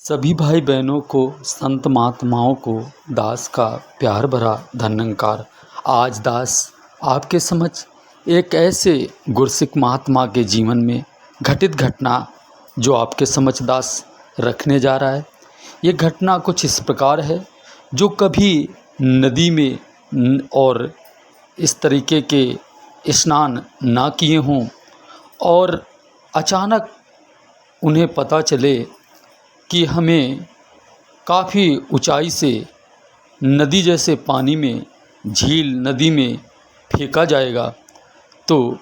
सभी भाई बहनों को, संत महात्माओं को दास का प्यार भरा धन्यंकार। आज दास आपके समक्ष एक ऐसे गुरसिख महात्मा के जीवन में घटित घटना जो आपके समक्ष दास रखने जा रहा है। ये घटना कुछ इस प्रकार है, जो कभी नदी में और इस तरीके के स्नान ना किए हों और अचानक उन्हें पता चले कि हमें काफ़ी ऊंचाई से नदी जैसे पानी में, झील नदी में फेंका जाएगा, तो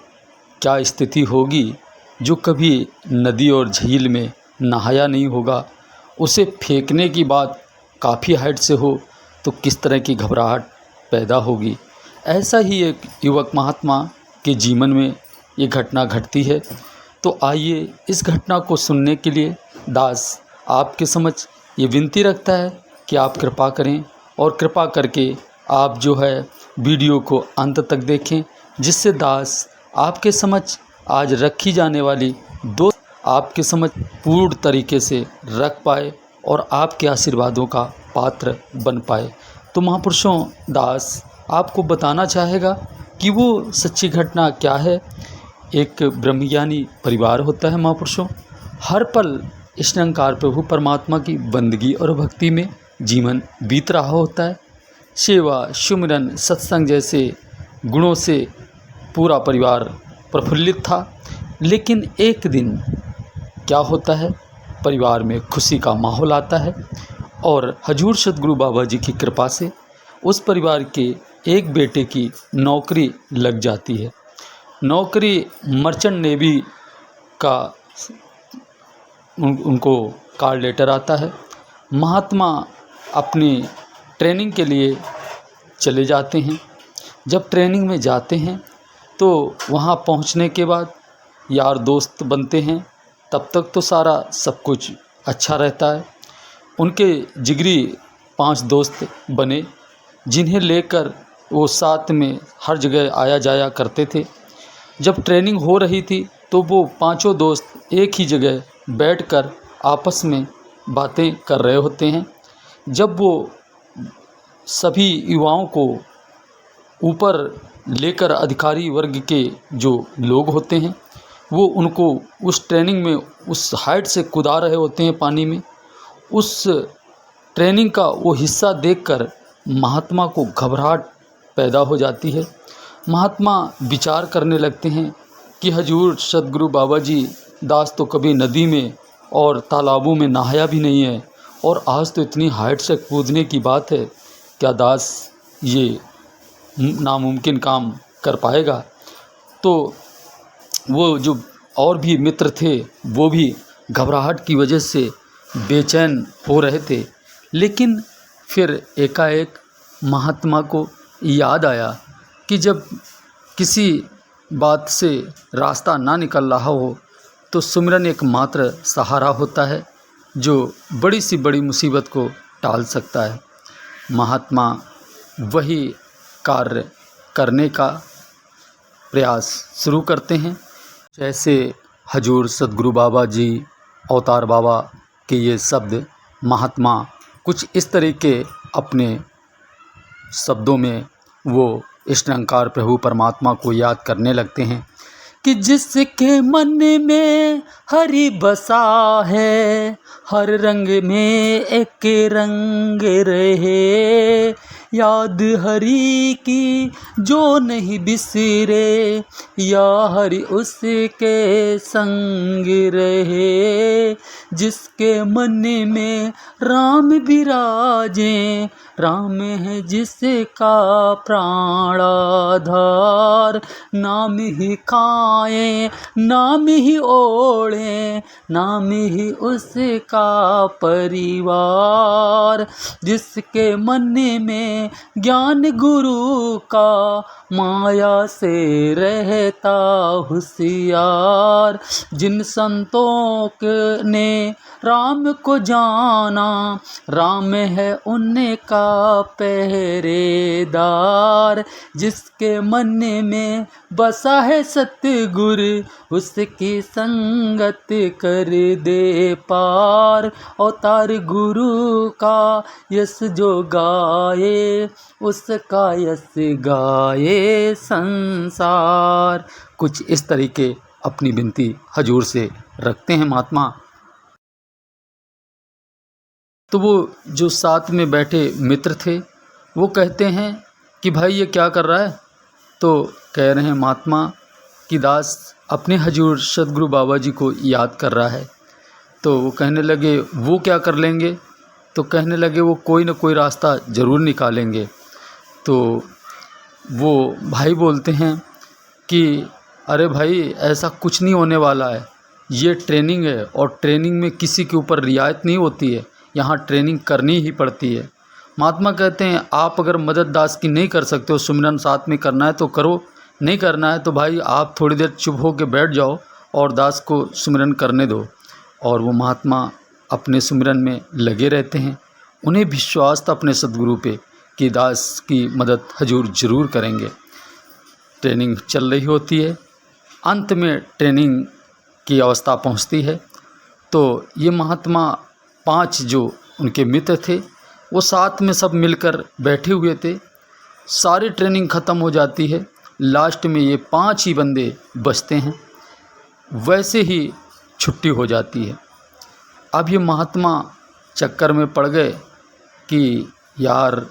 क्या स्थिति होगी। जो कभी नदी और झील में नहाया नहीं होगा, उसे फेंकने की बात काफ़ी हाइट से हो तो किस तरह की घबराहट पैदा होगी। ऐसा ही एक युवक महात्मा के जीवन में ये घटना घटती है। तो आइए इस घटना को सुनने के लिए दास आपके समक्ष ये विनती रखता है कि आप कृपा करें और कृपा करके आप जो है वीडियो को अंत तक देखें, जिससे दास आपके समक्ष आज रखी जाने वाली दो आपके समक्ष पूर्ण तरीके से रख पाए और आपके आशीर्वादों का पात्र बन पाए। तो महापुरुषों, दास आपको बताना चाहेगा कि वो सच्ची घटना क्या है। एक ब्रह्मज्ञानी परिवार होता है महापुरुषों, हर पल इस निरंकार प्रभु परमात्मा की बंदगी और भक्ति में जीवन बीत रहा होता है। सेवा, सुमिरन, सत्संग जैसे गुणों से पूरा परिवार प्रफुल्लित था। लेकिन एक दिन क्या होता है, परिवार में खुशी का माहौल आता है और हजूर सतगुरु बाबा जी की कृपा से उस परिवार के एक बेटे की नौकरी लग जाती है। नौकरी मर्चेंट नेवी का उनको कॉल लेटर आता है। महात्मा अपनी ट्रेनिंग के लिए चले जाते हैं। जब ट्रेनिंग में जाते हैं तो वहाँ पहुँचने के बाद यार दोस्त बनते हैं। तब तक तो सारा सब कुछ अच्छा रहता है। उनके जिगरी 5 दोस्त बने, जिन्हें लेकर वो साथ में हर जगह आया जाया करते थे। जब ट्रेनिंग हो रही थी तो वो 5 दोस्त एक ही जगह बैठकर आपस में बातें कर रहे होते हैं। जब वो सभी युवाओं को ऊपर लेकर अधिकारी वर्ग के जो लोग होते हैं, वो उनको उस ट्रेनिंग में उस हाइट से कूदा रहे होते हैं पानी में। उस ट्रेनिंग का वो हिस्सा देखकर महात्मा को घबराहट पैदा हो जाती है। महात्मा विचार करने लगते हैं कि हजूर सतगुरु बाबा जी, दास तो कभी नदी में और तालाबों में नहाया भी नहीं है और आज तो इतनी हाइट से कूदने की बात है, क्या दास ये नामुमकिन काम कर पाएगा। तो वो जो और भी मित्र थे वो भी घबराहट की वजह से बेचैन हो रहे थे। लेकिन फिर एकाएक महात्मा को याद आया कि जब किसी बात से रास्ता ना निकल रहा हो तो सुमिरन एकमात्र सहारा होता है, जो बड़ी से बड़ी मुसीबत को टाल सकता है। महात्मा वही कार्य करने का प्रयास शुरू करते हैं। जैसे हजूर सतगुरु बाबा जी, अवतार बाबा के ये शब्द महात्मा कुछ इस तरीके अपने शब्दों में वो इस निरंकार प्रभु परमात्मा को याद करने लगते हैं कि जिसके मन में हरि बसा है, हर रंग में एक रंग रहे, याद हरि की जो नहीं बिसरे, या हरि उसके संग रहे। जिसके मन में राम विराजे, राम है जिसका प्राण आधार, नाम ही खाए नाम ही ओढ़े, नाम ही उसका परिवार। जिसके मन में में ज्ञान गुरु का, माया से रहता होशियार। जिन संतों ने राम को जाना, राम है उनका पहरेदार। जिसके मन में बसा है सतगुर, उसकी संगत कर दे पार। अवतार गुरु का यश जो गाए, उसका यश गाए संसार। कुछ इस तरीके अपनी विनती हजूर से रखते हैं महात्मा। तो वो जो साथ में बैठे मित्र थे वो कहते हैं कि भाई ये क्या कर रहा है? तो कह रहे हैं महात्मा कि दास अपने हजूर सद्गुरु बाबा जी को याद कर रहा है। तो वो कहने लगे वो क्या कर लेंगे? तो कहने लगे वो कोई ना कोई रास्ता ज़रूर निकालेंगे। तो वो भाई बोलते हैं कि अरे भाई ऐसा कुछ नहीं होने वाला है, ये ट्रेनिंग है और ट्रेनिंग में किसी के ऊपर रियायत नहीं होती है, यहाँ ट्रेनिंग करनी ही पड़ती है। महात्मा कहते हैं आप अगर मदद दास की नहीं कर सकते हो, सुमिरन साथ में करना है तो करो, नहीं करना है तो भाई आप थोड़ी देर चुप हो के बैठ जाओ और दास को सुमिरन करने दो। और वो महात्मा अपने सुमिरन में लगे रहते हैं। उन्हें विश्वास था अपने सद्गुरु पे कि दास की मदद हजूर ज़रूर करेंगे। ट्रेनिंग चल रही होती है, अंत में ट्रेनिंग की अवस्था पहुंचती है। तो ये महात्मा 5 जो उनके मित्र थे वो साथ में सब मिलकर बैठे हुए थे। सारी ट्रेनिंग ख़त्म हो जाती है, लास्ट में ये 5 ही बंदे बचते हैं। वैसे ही छुट्टी हो जाती है। अब ये महात्मा चक्कर में पड़ गए कि यार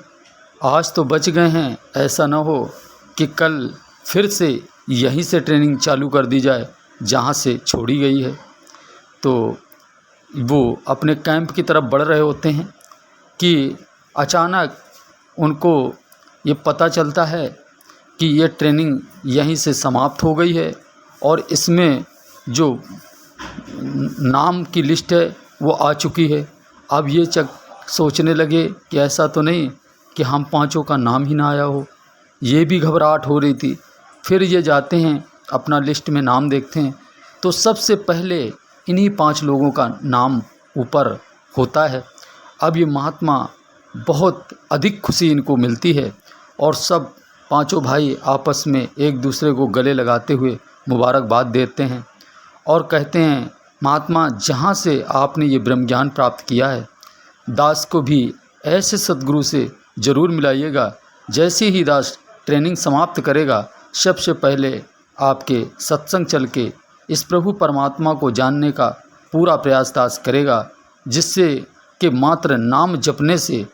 आज तो बच गए हैं, ऐसा ना हो कि कल फिर से यहीं से ट्रेनिंग चालू कर दी जाए जहाँ से छोड़ी गई है। तो वो अपने कैंप की तरफ बढ़ रहे होते हैं कि अचानक उनको ये पता चलता है कि ये ट्रेनिंग यहीं से समाप्त हो गई है और इसमें जो नाम की लिस्ट है वो आ चुकी है। अब ये सोचने लगे कि ऐसा तो नहीं कि हम 5 का नाम ही ना आया हो। ये भी घबराहट हो रही थी। फिर ये जाते हैं अपना लिस्ट में नाम देखते हैं तो सबसे पहले इन्हीं 5 लोगों का नाम ऊपर होता है। अब ये महात्मा बहुत अधिक खुशी इनको मिलती है और सब 5 भाई आपस में एक दूसरे को गले लगाते हुए मुबारकबाद देते हैं और कहते हैं महात्मा जहाँ से आपने ये ब्रह्म ज्ञान प्राप्त किया है, दास को भी ऐसे सद्गुरु से ज़रूर मिलाइएगा। जैसे ही दास ट्रेनिंग समाप्त करेगा सबसे पहले आपके सत्संग चल के इस प्रभु परमात्मा को जानने का पूरा प्रयास दास करेगा, जिससे कि मात्र नाम जपने से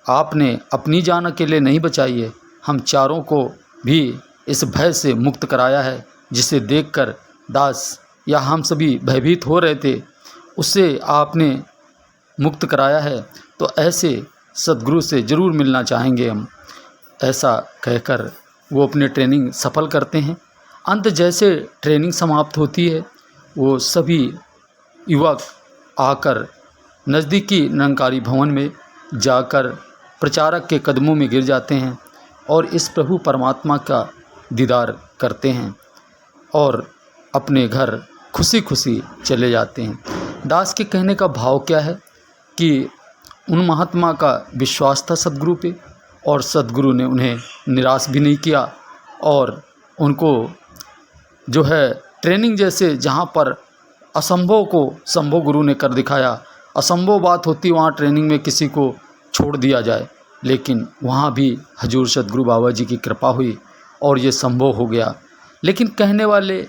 आपने अपनी जान अकेले नहीं बचाई है, हम चारों को भी इस भय से मुक्त कराया है, जिसे देखकर दास या हम सभी भयभीत हो रहे थे, उससे आपने मुक्त कराया है। तो ऐसे सद्गुरु से ज़रूर मिलना चाहेंगे हम। ऐसा कहकर वो अपनी ट्रेनिंग सफल करते हैं। अंत जैसे ट्रेनिंग समाप्त होती है वो सभी युवक आकर नज़दीकी निरंकारी भवन में जाकर प्रचारक के कदमों में गिर जाते हैं और इस प्रभु परमात्मा का दीदार करते हैं और अपने घर खुशी खुशी चले जाते हैं। दास के कहने का भाव क्या है कि उन महात्मा का विश्वास था सद्गुरु पे और सद्गुरु ने उन्हें निराश भी नहीं किया और उनको जो है ट्रेनिंग जैसे जहाँ पर असंभव को संभव गुरु ने कर दिखाया। असंभव बात होती वहाँ ट्रेनिंग में किसी को छोड़ दिया जाए, लेकिन वहाँ भी हजूर सद्गुरु बाबा जी की कृपा हुई और ये संभव हो गया। लेकिन कहने वाले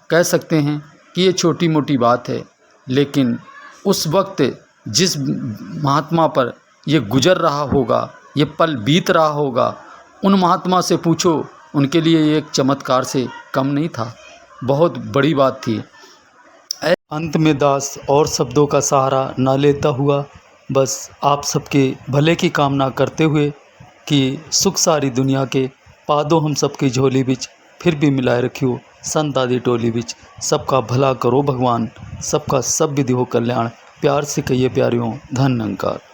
कह सकते हैं कि ये छोटी मोटी बात है, लेकिन उस वक्त जिस महात्मा पर ये गुजर रहा होगा, ये पल बीत रहा होगा, उन महात्मा से पूछो, उनके लिए ये एक चमत्कार से कम नहीं था, बहुत बड़ी बात थी। अंत में दास और शब्दों का सहारा ना लेता हुआ बस आप सबके भले की कामना करते हुए कि सुख सारी दुनिया के पादों हम सबकी झोली बिच फिर भी मिलाए रखियो संत आदि टोली बिच। सबका भला करो भगवान, सबका सब विधि हो कल्याण। प्यार से कहिए प्यारियों, धन निरंकार।